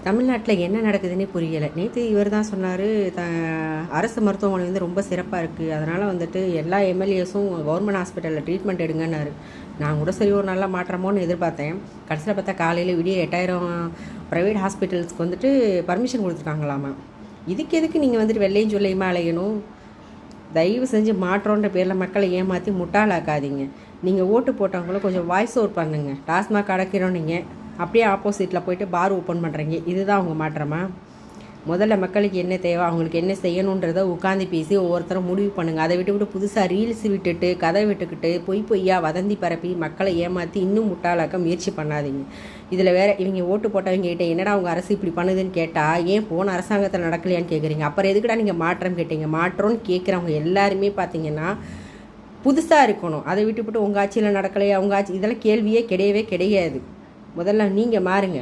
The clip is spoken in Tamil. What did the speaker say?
தமிழ்நாட்டில் என்ன நடக்குதுன்னே புரியலை. நேற்று இவர் தான் சொன்னார், அரசு மருத்துவமனை வந்து ரொம்ப சிறப்பாக இருக்குது, அதனால் வந்துட்டு எல்லா எம்எல்ஏஸும் கவர்மெண்ட் ஹாஸ்பிட்டலில் ட்ரீட்மெண்ட் எடுங்கன்னாரு. நான் கூட சரி ஒரு நல்ல மாற்றமோன்னு எதிர்பார்த்தேன். கடைசியில் பார்த்தா காலையில் விடிய 8000 ப்ரைவேட் ஹாஸ்பிட்டல்ஸ்க்கு வந்துட்டு பர்மிஷன் கொடுத்துருக்காங்களாமா. இதுக்கு எதுக்கு நீங்கள் வந்துட்டு வெள்ளையும் சொல்லையுமா அலையணும்? தயவு செஞ்சு மாற்றோன்ற பேரில் மக்களை ஏமாற்றி முட்டாளாக்காதீங்க. நீங்கள் ஓட்டு போட்டவங்களும் கொஞ்சம் வாய்ஸ் ஓவர் பண்ணுங்கள். டாஸ்மாக் அடக்கிறோம், நீங்கள் அப்படியே ஆப்போசிட்டில் போயிட்டு பார் ஓப்பன் பண்ணுறீங்க. இதுதான் அவங்க மாற்றமா? முதல்ல மக்களுக்கு என்ன தேவை, அவங்களுக்கு என்ன செய்யணுன்றதை உட்காந்து பேசி ஒவ்வொருத்தரும் முடிவு பண்ணுங்கள். அதை விட்டு புதுசாக ரீல்ஸ் விட்டுட்டு கதை விட்டுக்கிட்டு பொய்யா வதந்தி பரப்பி மக்களை ஏமாற்றி இன்னும் முட்டாளாக்க முயற்சி பண்ணாதீங்க. இதில் வேறு இவங்க ஓட்டு போட்டவங்க கிட்ட என்னடா அவங்க அரசு இப்படி பண்ணுதுன்னு கேட்டால், ஏன் போன அரசாங்கத்தில் நடக்கலையான்னு கேட்குறீங்க. அப்புறம் எதுக்குடா நீங்கள் மாற்றம் கேட்டீங்க? மாற்றம்னு கேட்குறவங்க எல்லாருமே பார்த்தீங்கன்னா புதுசாக இருக்கணும். அதை விட்டுவிட்டு உங்கள் ஆட்சியில் நடக்கலையா, உங்கள் ஆட்சி, இதெல்லாம் கேள்வியே கிடையவே கிடையாது. முதல்ல நீங்கள் மாறுங்க.